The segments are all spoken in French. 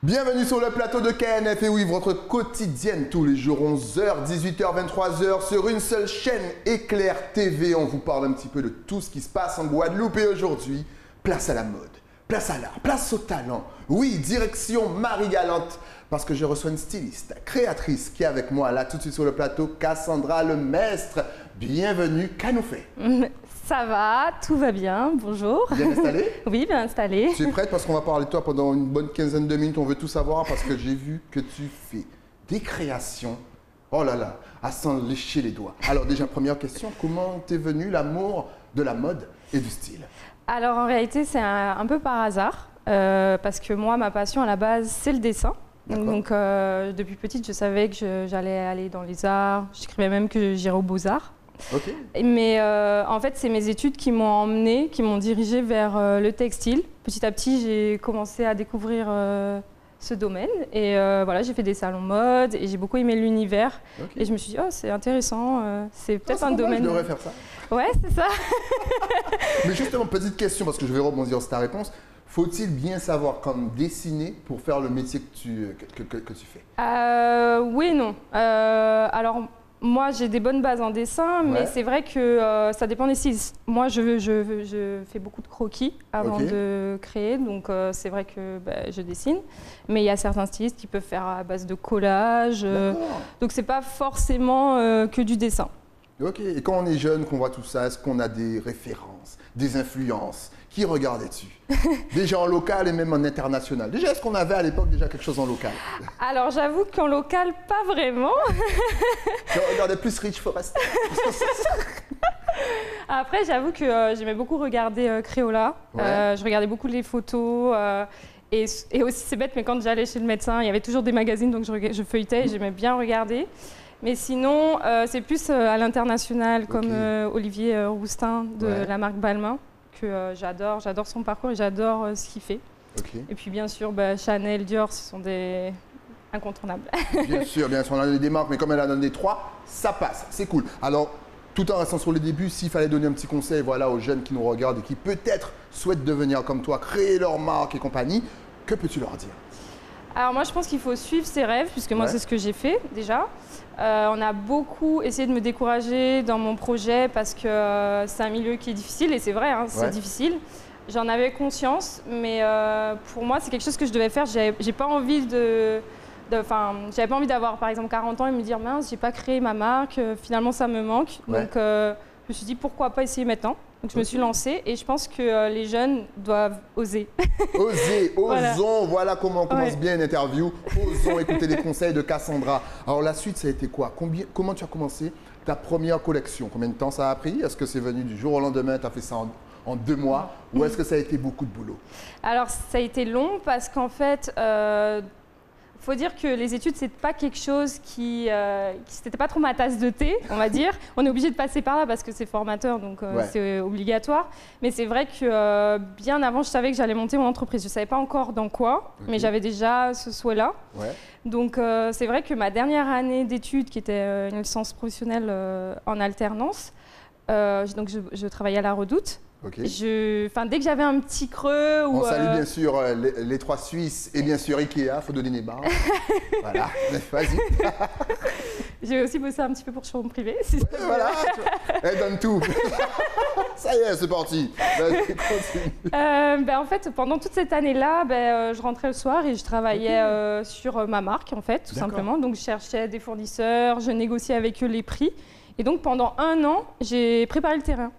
Bienvenue sur le plateau de KNF et oui, votre quotidienne tous les jours 11h, 18h, 23h sur une seule chaîne Éclair TV. On vous parle un petit peu de tout ce qui se passe en Guadeloupe et aujourd'hui, place à la mode, place à l'art, place au talent. Oui, direction Marie-Galante parce que je reçois une styliste, créatrice qui est avec moi là tout de suite sur le plateau, Cassandra Lemestre. Bienvenue, qu'a nous fait? Ça va, tout va bien, bonjour. Bien installée? Oui, bien installée. Tu es prête parce qu'on va parler de toi pendant une bonne quinzaine de minutes, on veut tout savoir parce que j'ai vu que tu fais des créations, oh là là, à s'en lécher les doigts. Alors déjà, première question, comment t'es venu l'amour de la mode et du style? Alors en réalité, c'est un peu par hasard, parce que moi, ma passion à la base, c'est le dessin. Donc depuis petite, je savais que j'allais aller dans les arts, j'écrivais même que j'irais aux beaux-arts. Okay. Mais en fait, c'est mes études qui m'ont emmenée, qui m'ont dirigée vers le textile. Petit à petit, j'ai commencé à découvrir ce domaine. Et voilà, j'ai fait des salons mode et j'ai beaucoup aimé l'univers. Okay. Et je me suis dit, oh, c'est intéressant, c'est peut-être un domaine... Je devrais faire ça. Ouais, c'est ça. Mais justement, petite question, parce que je vais rebondir sur ta réponse. Faut-il bien savoir comme dessiner pour faire le métier que tu fais? Oui et non. Alors, moi, j'ai des bonnes bases en dessin, mais c'est vrai que ça dépend des styles. Moi, je fais beaucoup de croquis avant de créer, donc c'est vrai que je dessine. Mais il y a certains stylistes qui peuvent faire à base de collage, donc c'est pas forcément que du dessin. Ok, et quand on est jeune, qu'on voit tout ça, est-ce qu'on a des références, des influences? Qui regardais-tu? Déjà en local et même en international. Déjà, est-ce qu'on avait à l'époque déjà quelque chose en local? Alors, j'avoue qu'en local, pas vraiment. Je regardais plus Rich Forest. Après, j'avoue que j'aimais beaucoup regarder Crayola. Je regardais beaucoup les photos. Et aussi, c'est bête, mais quand j'allais chez le médecin, il y avait toujours des magazines, donc je feuilletais et j'aimais bien regarder. Mais sinon, c'est plus à l'international, comme Olivier Roustin de la marque Balmain, que j'adore son parcours et j'adore ce qu'il fait. Et puis bien sûr, Chanel, Dior, ce sont des incontournables. Bien sûr, on a donné des marques, mais comme elle a donné 3, ça passe, c'est cool. Alors, tout en restant sur les débuts, s'il fallait donner un petit conseil voilà, aux jeunes qui nous regardent et qui peut-être souhaitent devenir comme toi, créer leur marque et compagnie, que peux-tu leur dire? Alors moi, je pense qu'il faut suivre ses rêves, puisque moi, c'est ce que j'ai fait déjà. On a beaucoup essayé de me décourager dans mon projet parce que c'est un milieu qui est difficile, et c'est vrai, hein, c'est difficile. J'en avais conscience, mais pour moi, c'est quelque chose que je devais faire. J'ai pas envie j'avais pas envie d'avoir, par exemple, 40 ans et me dire, mince, j'ai pas créé ma marque, finalement, ça me manque. Donc, je me suis dit, pourquoi pas essayer maintenant? Donc, je me suis lancée et je pense que les jeunes doivent oser. Oser, osons, voilà comment on commence bien une interview. Osons écouter les conseils de Cassandra. Alors, la suite, ça a été quoi? Comment tu as commencé ta première collection? Combien de temps ça a pris? Est-ce que c'est venu du jour au lendemain, tu as fait ça en 2 mois? Ou est-ce que ça a été beaucoup de boulot? Alors, ça a été long parce qu'en fait, faut dire que les études, c'est pas quelque chose c'était pas trop ma tasse de thé, on va dire. On est obligé de passer par là parce que c'est formateur, donc c'est obligatoire. Mais c'est vrai que bien avant, je savais que j'allais monter mon entreprise. Je savais pas encore dans quoi, mais j'avais déjà ce souhait-là. Donc c'est vrai que ma dernière année d'études, qui était une licence professionnelle en alternance, donc je travaillais à la Redoute. Dès que j'avais un petit creux... On salue bien sûr les 3 Suisses et bien sûr Ikea, faut donner des barres. Voilà, vas-y. J'ai aussi bossé un petit peu pour chambre privée. Voilà, elle donne tout. Ça y est, c'est parti. En fait, pendant toute cette année-là, je rentrais le soir et je travaillais sur ma marque, en fait, tout simplement. Donc, je cherchais des fournisseurs, je négociais avec eux les prix. Et donc, pendant 1 an, j'ai préparé le terrain.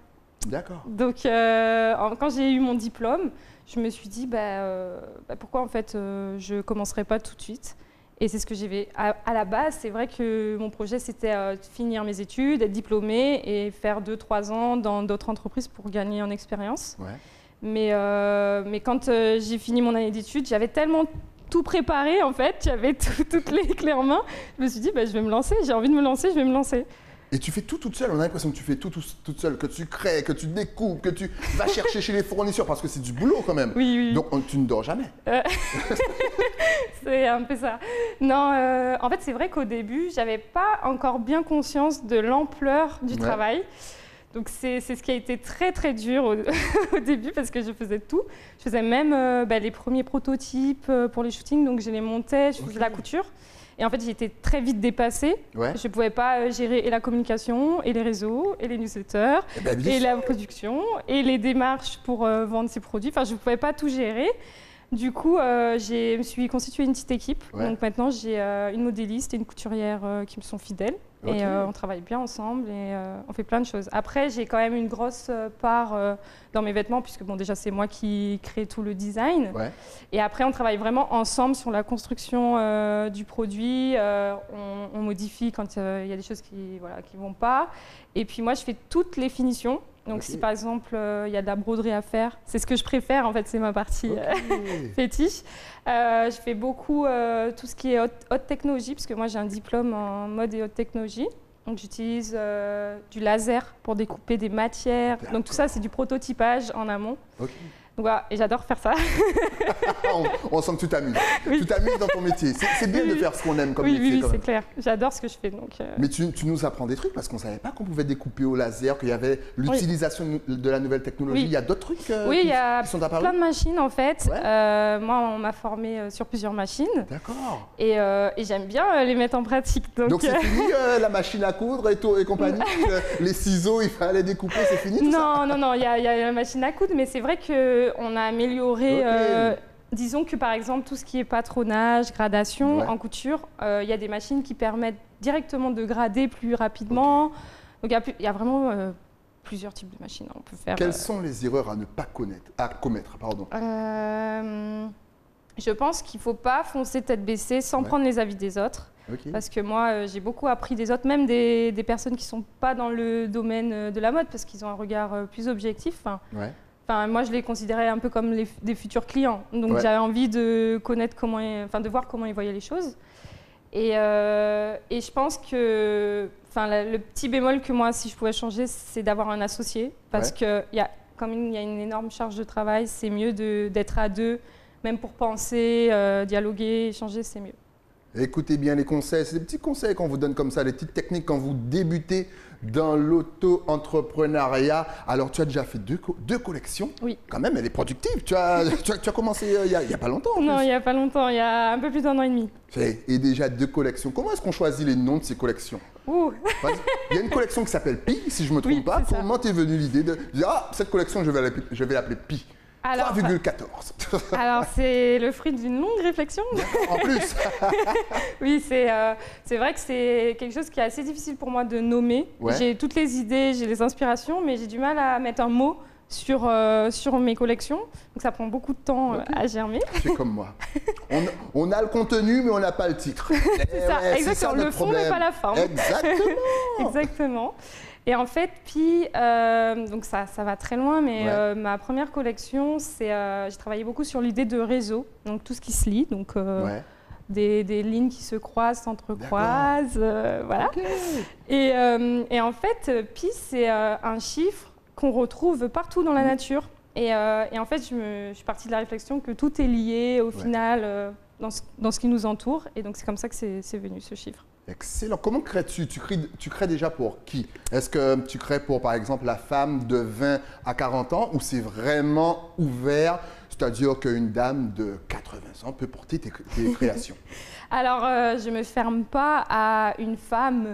D'accord. Donc, quand j'ai eu mon diplôme, je me suis dit, pourquoi en fait je ne commencerai pas tout de suite? Et c'est ce que j'ai fait. À la base, c'est vrai que mon projet, c'était de finir mes études, être diplômée et faire 2-3 ans dans d'autres entreprises pour gagner en expérience. Mais quand j'ai fini mon année d'études, j'avais tellement tout préparé, en fait, j'avais toutes les clés en main. Je me suis dit, je vais me lancer, j'ai envie de me lancer, je vais me lancer. Et tu fais tout toute seule, on a l'impression que tu fais tout toute seule, que tu crées, que tu découpes, que tu vas chercher chez les fournisseurs, parce que c'est du boulot quand même. Oui. Donc tu ne dors jamais. C'est un peu ça. Non, en fait, c'est vrai qu'au début, j'avais pas encore bien conscience de l'ampleur du travail. Donc c'est ce qui a été très très dur au début parce que je faisais tout. Je faisais même les premiers prototypes pour les shootings, donc je les montais, je faisais la couture. Et en fait, j'ai été très vite dépassée. Ouais. Je ne pouvais pas gérer et la communication, et les réseaux, et les newsletters, et la production, et les démarches pour vendre ces produits. Enfin, je ne pouvais pas tout gérer. Du coup, je me suis constituée une petite équipe. Ouais. Donc maintenant, j'ai une modéliste et une couturière qui me sont fidèles. Okay. Et on travaille bien ensemble et on fait plein de choses. Après, j'ai quand même une grosse part dans mes vêtements, puisque bon, déjà, c'est moi qui crée tout le design. Ouais. Et après, on travaille vraiment ensemble sur la construction du produit. On modifie quand il y a des choses qui ne vont pas. Et puis moi, je fais toutes les finitions. Donc si par exemple il y a de la broderie à faire, c'est ce que je préfère en fait, c'est ma partie fétiche. Je fais beaucoup tout ce qui est haute technologie, parce que moi j'ai un diplôme en mode et haute technologie. Donc j'utilise du laser pour découper des matières. Donc tout ça c'est du prototypage en amont. Okay. Donc, voilà, et j'adore faire ça. on sent que tu t'amuses. Oui. Tu t'amuses dans ton métier. C'est bien de faire ce qu'on aime comme métier. Oui, c'est clair. J'adore ce que je fais. Donc, Mais tu nous apprends des trucs parce qu'on ne savait pas qu'on pouvait découper au laser, qu'il y avait l'utilisation de la nouvelle technologie. Il y a d'autres trucs qui sont apparus ? Oui, il y a plein de machines en fait. Ouais. Moi, on m'a formée sur plusieurs machines. D'accord. Et j'aime bien les mettre en pratique. Donc c'est fini la machine à coudre et compagnie. Les ciseaux, il fallait découper, c'est fini tout ça ? Non, il y a la machine à coudre, mais c'est vrai qu'on a amélioré, disons que par exemple tout ce qui est patronage, gradation en couture, il y a des machines qui permettent directement de grader plus rapidement. Donc il y a vraiment plusieurs types de machines. On peut faire, Quelles sont les erreurs à ne pas commettre Je pense qu'il ne faut pas foncer tête baissée sans prendre les avis des autres. Parce que moi, j'ai beaucoup appris des autres, même des personnes qui ne sont pas dans le domaine de la mode, parce qu'ils ont un regard plus objectif. Enfin, moi, je les considérais un peu comme des futurs clients. Donc, j'avais envie de connaître de voir comment ils voyaient les choses. Et je pense que le petit bémol que moi, si je pouvais changer, c'est d'avoir un associé. Parce que comme il y a une énorme charge de travail, c'est mieux d'être à deux, même pour penser, dialoguer, échanger, c'est mieux. Écoutez bien les conseils, c'est des petits conseils qu'on vous donne comme ça, des petites techniques quand vous débutez dans l'auto-entrepreneuriat. Alors, tu as déjà fait deux collections. Oui. Quand même, elle est productive. Tu as commencé il n'y a pas longtemps. Non, il n'y a pas longtemps, il y a un peu plus d'1 an et demi. Et déjà 2 collections. Comment est-ce qu'on choisit les noms de ces collections ? Il y a une collection qui s'appelle Pi, si je ne me trompe pas. Comment t'es venue l'idée de dire cette collection, je vais l'appeler Pi ? 3,14. Alors, c'est le fruit d'une longue réflexion. En plus. Oui, c'est vrai que c'est quelque chose qui est assez difficile pour moi de nommer. J'ai toutes les idées, j'ai les inspirations, mais j'ai du mal à mettre un mot sur mes collections. Donc, ça prend beaucoup de temps à germer. C'est comme moi. On a le contenu, mais on n'a pas le titre. C'est ça, exactement. Le fond, mais pas la forme. Exactement. Exactement. Et en fait, puis, donc ça va très loin, mais ma première collection, j'ai travaillé beaucoup sur l'idée de réseau, donc tout ce qui se lie, donc des lignes qui se croisent, s'entrecroisent, voilà. Okay. Et en fait, pi, c'est un chiffre qu'on retrouve partout dans la nature. Et en fait, je suis partie de la réflexion que tout est lié au final dans ce qui nous entoure, et donc c'est comme ça que c'est venu ce chiffre. Excellent. Comment crées-tu ? Tu crées déjà pour qui ? Est-ce que tu crées pour, par exemple, la femme de 20 à 40 ans ou c'est vraiment ouvert, c'est-à-dire qu'une dame de 80 ans peut porter tes créations ? Alors, je ne me ferme pas à une femme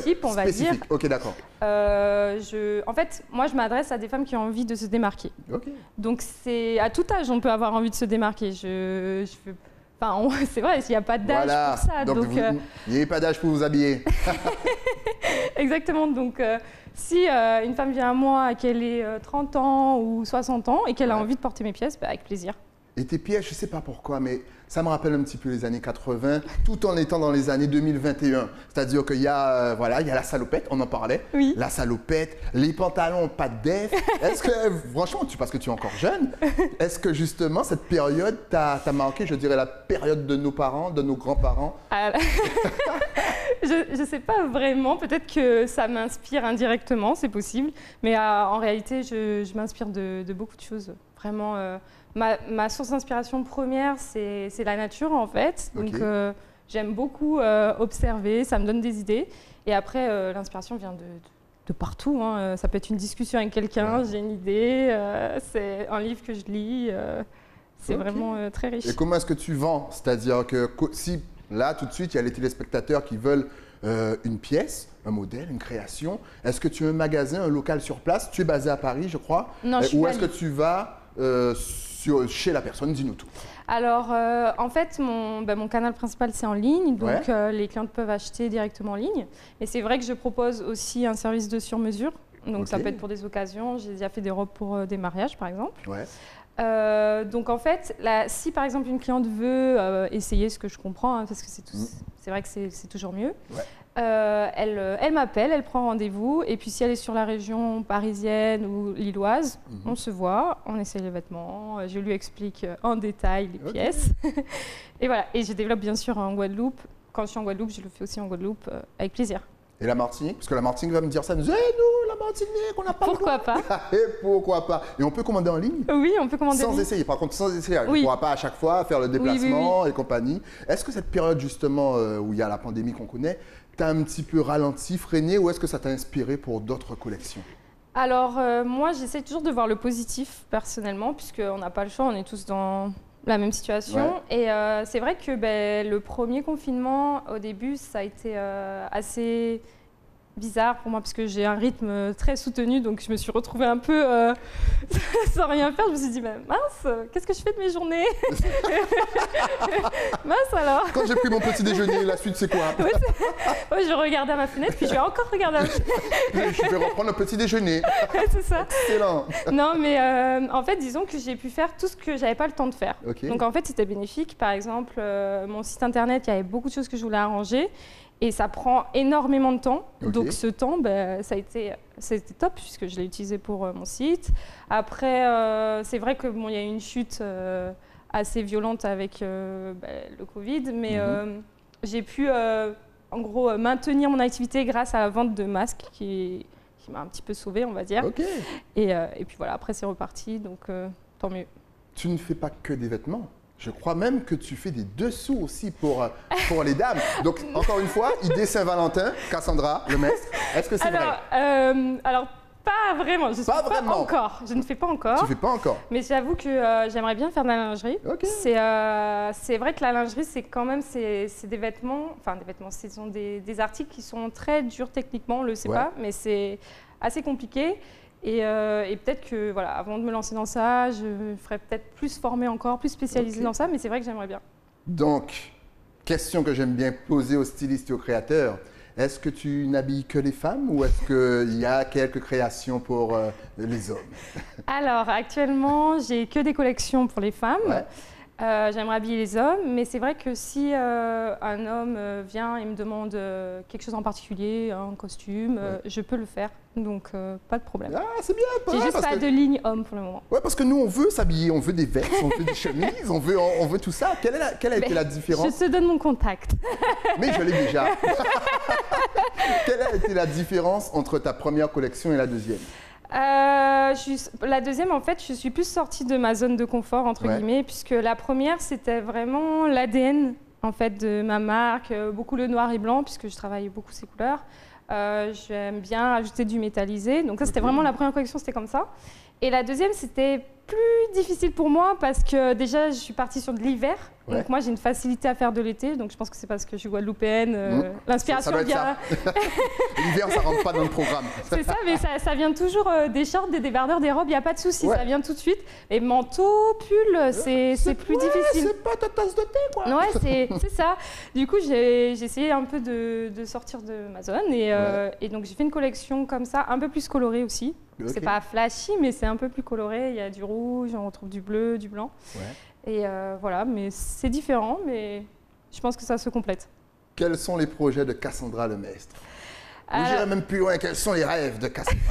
type, on va dire. Spécifique. Ok, d'accord. En fait, moi, je m'adresse à des femmes qui ont envie de se démarquer. Okay. Donc, c'est à tout âge, on peut avoir envie de se démarquer. C'est vrai, il n'y a pas d'âge pour ça. Donc il n'y a pas d'âge pour vous habiller. Exactement. Donc, si une femme vient à moi et qu'elle est 30 ans ou 60 ans et qu'elle a envie de porter mes pièces, avec plaisir. Et tes pièces, je ne sais pas pourquoi, mais ça me rappelle un petit peu les années 80, tout en étant dans les années 2021. C'est-à-dire qu'il y a, il y a la salopette, on en parlait. Oui. La salopette, les pantalons pas de def. Est-ce que, franchement, parce que tu es encore jeune, est-ce que justement cette période t'a marqué, je dirais, la période de nos parents, de nos grands-parents? Je ne sais pas vraiment, peut-être que ça m'inspire indirectement, c'est possible. Mais en réalité, je m'inspire de beaucoup de choses. Vraiment, ma source d'inspiration première, c'est la nature en fait. Okay. Donc j'aime beaucoup observer, ça me donne des idées. Et après, l'inspiration vient de partout, hein. Ça peut être une discussion avec quelqu'un, j'ai une idée, c'est un livre que je lis, c'est vraiment très riche. Et comment est-ce que tu vends? C'est-à-dire que si là, tout de suite, il y a les téléspectateurs qui veulent une pièce, un modèle, une création, est-ce que tu as un magasin, un local sur place? Tu es basé à Paris, je crois. Non, je suis Ou est-ce que tu vas chez la personne? Dis-nous tout. Alors, en fait, mon canal principal, c'est en ligne, donc les clients peuvent acheter directement en ligne. Et c'est vrai que je propose aussi un service de sur-mesure. Donc, ça peut être pour des occasions. J'ai déjà fait des robes pour des mariages, par exemple. Donc, en fait, si par exemple une cliente veut essayer, ce que je comprends, hein, parce que c'est vrai que c'est toujours mieux, elle m'appelle, elle prend rendez-vous. Et puis, si elle est sur la région parisienne ou lilloise, on se voit, on essaie les vêtements, je lui explique en détail les pièces. Et voilà. Et je développe bien sûr en Guadeloupe. Quand je suis en Guadeloupe, je le fais aussi en Guadeloupe avec plaisir. Et la Martinique? Parce que la Martinique va me dire ça, nous, nous, la Martinique, on n'a pas Pourquoi pas? Et pourquoi pas? Et on peut commander en ligne? Oui, on peut commander en ligne. Sans essayer, par contre, sans essayer. On ne pourra pas à chaque fois faire le déplacement et compagnie. Est-ce que cette période, justement, où il y a la pandémie qu'on connaît, t'as un petit peu ralenti, freiné, ou est-ce que ça t'a inspiré pour d'autres collections? Alors, moi, j'essaie toujours de voir le positif, personnellement, puisqu'on n'a pas le choix, on est tous dans la même situation. Et c'est vrai que le premier confinement, au début, ça a été assez bizarre pour moi, parce que j'ai un rythme très soutenu, donc je me suis retrouvée un peu sans rien faire. Je me suis dit, mince, qu'est-ce que je fais de mes journées? Mince alors. Quand j'ai pris mon petit déjeuner, la suite c'est quoi? Je regardais à ma fenêtre, puis je vais encore regarder à ma fenêtre. Je vais reprendre un petit déjeuner. C'est ça. Excellent. Non, mais en fait, disons que j'ai pu faire tout ce que j'avais pas le temps de faire. Donc en fait, c'était bénéfique. Par exemple, mon site internet, il y avait beaucoup de choses que je voulais arranger. Et ça prend énormément de temps. Donc ce temps, c'était top puisque je l'ai utilisé pour mon site. Après, c'est vrai que il y a eu une chute assez violente avec le Covid, mais j'ai pu en gros maintenir mon activité grâce à la vente de masques qui m'a un petit peu sauvée, on va dire. Et puis voilà, après c'est reparti, donc tant mieux. Tu ne fais pas que des vêtements. Je crois même que tu fais des dessous aussi pour les dames. Donc, encore une fois, idée Saint-Valentin, Cassandra Lemestre. Est-ce que c'est vrai? Alors, pas vraiment. Je ne fais pas encore. Tu ne fais pas encore? Mais j'avoue que j'aimerais bien faire de la lingerie. C'est vrai que la lingerie, c'est quand même des vêtements. Enfin, des vêtements, ce sont des articles qui sont très durs techniquement, on ne le sait pas, mais c'est assez compliqué. Et peut-être que, voilà, avant de me lancer dans ça, je ferais peut-être plus formée encore, plus spécialisée dans ça, mais c'est vrai que j'aimerais bien. Donc, question que j'aime bien poser aux stylistes et aux créateurs. Est-ce que tu n'habilles que les femmes ou est-ce qu'il y a quelques créations pour les hommes? Alors, actuellement, j'ai que des collections pour les femmes. J'aimerais habiller les hommes, mais c'est vrai que si un homme vient et me demande quelque chose en particulier, un costume, je peux le faire, donc pas de problème. Ah, c'est bien. J'ai juste pas de ligne homme pour le moment. Ouais, parce que nous, on veut s'habiller, on veut des vestes, on veut des chemises, on veut tout ça. Quelle a été la différence? Je te donne mon contact. Mais je l'ai déjà. Quelle a été la différence entre ta première collection et la deuxième? La deuxième, en fait, je suis plus sortie de ma zone de confort, entre guillemets, puisque la première, c'était vraiment l'ADN en fait, de ma marque, beaucoup le noir et blanc, puisque je travaille beaucoup ces couleurs. J'aime bien ajouter du métallisé. Donc ça, c'était vraiment la première collection, c'était comme ça. Et la deuxième, c'était plus difficile pour moi parce que déjà, je suis partie sur de l'hiver. Donc moi, j'ai une facilité à faire de l'été. Donc je pense que c'est parce que je suis guadeloupéenne. L'inspiration vient... L'hiver, ça rentre pas dans le programme. C'est ça, mais ça vient toujours des shorts, des débardeurs, des robes. Il n'y a pas de souci, ça vient tout de suite. Et manteau, pull, c'est plus difficile. C'est pas ta tasse de thé, quoi. Ouais, c'est ça. Du coup, j'ai essayé un peu de sortir de ma zone. Et donc, j'ai fait une collection comme ça, un peu plus colorée aussi. C'est pas flashy, mais c'est un peu plus coloré. Il y a du rouge, on retrouve du bleu, du blanc. Et voilà, mais c'est différent, mais je pense que ça se complète. Quels sont les projets de Cassandra Lemestre? Ou j'irai même plus loin, quels sont les rêves de Cassandra?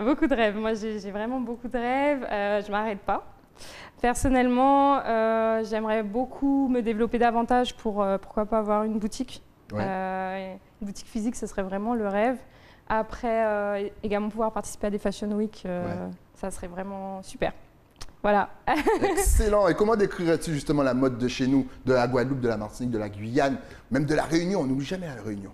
Beaucoup de rêves. Moi, j'ai vraiment beaucoup de rêves. Je ne m'arrête pas. Personnellement, j'aimerais beaucoup me développer davantage pour, pourquoi pas, avoir une boutique. Une boutique physique, ce serait vraiment le rêve. Après, également pouvoir participer à des Fashion Week, ça serait vraiment super. Voilà. Excellent. Et comment décrirais-tu justement la mode de chez nous, de la Guadeloupe, de la Martinique, de la Guyane, même de la Réunion? On n'oublie jamais la Réunion.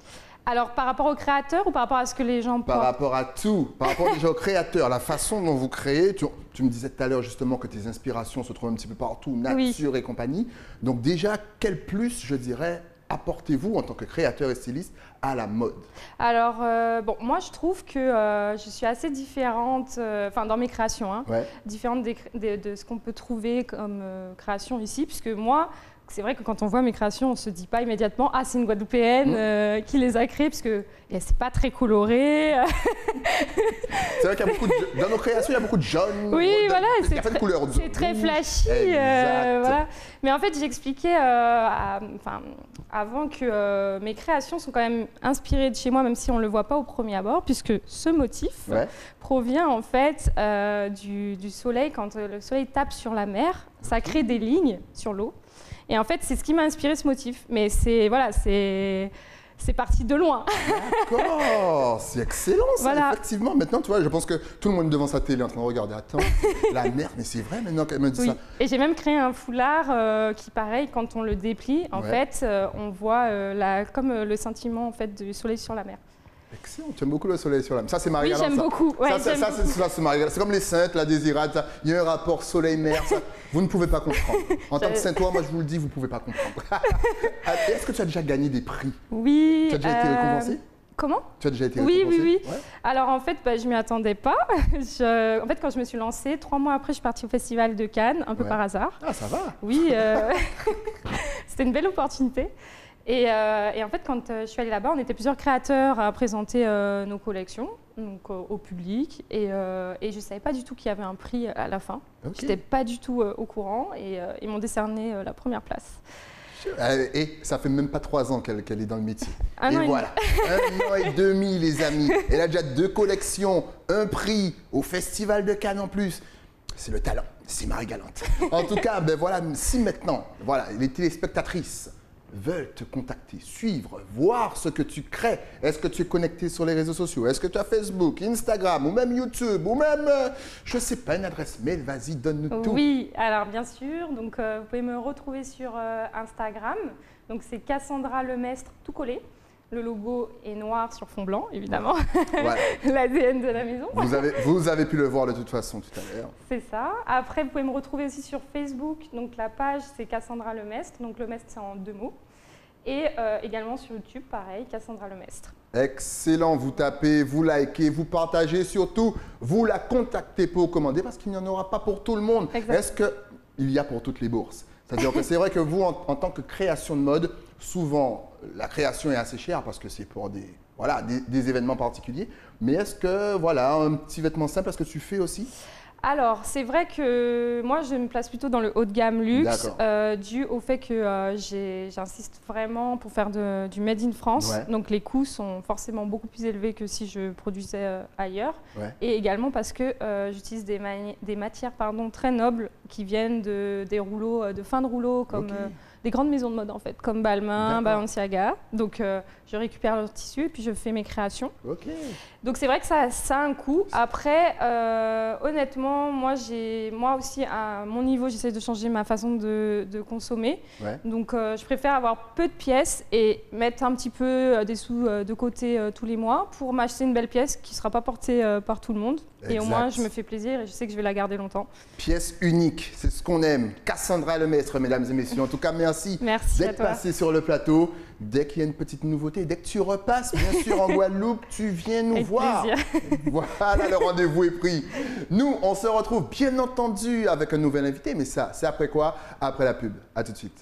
Alors, par rapport aux créateurs ou par rapport à ce que les gens Par portent? rapport à tout, par rapport déjà aux créateurs, la façon dont vous créez. Tu me disais tout à l'heure justement que tes inspirations se trouvent un petit peu partout, nature et compagnie. Donc déjà, quel plus, je dirais, apportez-vous en tant que créateur et styliste à la mode? Alors, bon, moi, je trouve que je suis assez différente, enfin, dans mes créations, hein, Ouais. différente de ce qu'on peut trouver comme création ici, puisque moi, c'est vrai que quand on voit mes créations, on ne se dit pas immédiatement « Ah, c'est une Guadeloupéenne qui les a créées », parce que c'est pas très coloré. C'est vrai qu'il y a beaucoup de, dans nos créations, il y a beaucoup de jaune. Oui, voilà, il y a pas de couleur c'est très rouge. flashy. Exact. Voilà. Mais en fait, j'expliquais avant que mes créations sont quand même inspirées de chez moi, même si on ne le voit pas au premier abord, puisque ce motif provient en fait du soleil. Quand le soleil tape sur la mer, ça crée des lignes sur l'eau. Et en fait, c'est ce qui m'a inspiré ce motif. Mais c'est parti de loin. D'accord, c'est excellent ça, Voilà. effectivement. Maintenant, tu vois, je pense que tout le monde devant sa télé est en train de regarder. Attends, la mer, mais c'est vrai maintenant qu'elle me dit Oui. ça. Et j'ai même créé un foulard qui, pareil, quand on le déplie, en fait, on voit comme le scintillement en fait, du soleil sur la mer. Excellent, tu aimes beaucoup le soleil sur la mer. Ça, c'est Oui, Marie-Galante. j'aime beaucoup. Ouais, Ça, c'est Marie-Galante. C'est comme les saintes, la désirade. Ça. Il y a un rapport soleil-mer. Vous ne pouvez pas comprendre. En tant que saintois, moi, je vous le dis, vous ne pouvez pas comprendre. Est-ce que tu as déjà gagné des prix? Oui. Tu as déjà été récompensé? Comment? Tu as déjà été Oui, récompensé? oui. Ouais. Alors en fait, je ne m'y attendais pas. En fait, quand je me suis lancée, 3 mois après, je suis partie au Festival de Cannes, un peu par hasard. Ah, ça va. Oui, c'était une belle opportunité. Et en fait, quand je suis allée là-bas, on était plusieurs créateurs à présenter nos collections donc, au public. Et je ne savais pas du tout qu'il y avait un prix à la fin. Ok. Je n'étais pas du tout au courant et ils m'ont décerné la première place. Et ça fait même pas 3 ans qu'elle est dans le métier. Un Et an et voilà, 1 an et demi, les amis. Elle a déjà 2 collections, un prix au Festival de Cannes en plus. C'est le talent, c'est Marie-Galante. En tout cas, ben voilà, si maintenant, voilà, les téléspectatrices veulent te contacter, suivre, voir ce que tu crées. Est-ce que tu es connecté sur les réseaux sociaux? Est-ce que tu as Facebook, Instagram ou même YouTube ou même, je sais pas, une adresse mail? Vas-y, donne-nous tout. Oui, alors bien sûr. Donc, vous pouvez me retrouver sur Instagram. Donc, c'est Cassandra Lemestre tout collé. Le logo est noir sur fond blanc, évidemment. Voilà. L'ADN de la maison. Vous avez pu le voir de toute façon tout à l'heure. C'est ça. Après, vous pouvez me retrouver aussi sur Facebook. Donc, la page, c'est Cassandra Lemestre. Donc, Lemestre, c'est en 2 mots. Et également sur YouTube, pareil, Cassandra Lemestre. Excellent, vous tapez, vous likez, vous partagez, surtout, vous la contactez pour commander parce qu'il n'y en aura pas pour tout le monde. Exact. Est-ce qu'il y a pour toutes les bourses? C'est-à-dire que c'est vrai que vous, en tant que création de mode, souvent, la création est assez chère parce que c'est pour des événements particuliers. Mais est-ce que, voilà, un petit vêtement simple, est-ce que tu fais aussi? Alors, c'est vrai que moi, je me place plutôt dans le haut de gamme luxe, dû au fait que j'insiste vraiment pour faire du Made in France. Ouais. Donc, les coûts sont forcément beaucoup plus élevés que si je produisais ailleurs. Ouais. Et également parce que j'utilise des matières très nobles qui viennent des rouleaux, de fin de rouleau, comme des grandes maisons de mode, en fait, comme Balmain, Balenciaga. Donc, je récupère leur tissu et puis je fais mes créations. Ok. Donc c'est vrai que ça a un coût. Après, honnêtement, moi aussi, à mon niveau, j'essaie de changer ma façon de consommer. Ouais. Donc je préfère avoir peu de pièces et mettre un petit peu des sous de côté tous les mois pour m'acheter une belle pièce qui ne sera pas portée par tout le monde. Exact. Et au moins, je me fais plaisir et je sais que je vais la garder longtemps. Pièce unique, c'est ce qu'on aime. Cassandra Lemestre, mesdames et messieurs. En tout cas, merci d'être passé sur le plateau. Dès qu'il y a une petite nouveauté, dès que tu repasses, bien sûr, en Guadeloupe, tu viens nous voir. Voilà, le rendez-vous est pris. Nous, on se retrouve bien entendu avec un nouvel invité, mais ça, c'est après quoi? Après la pub. À tout de suite.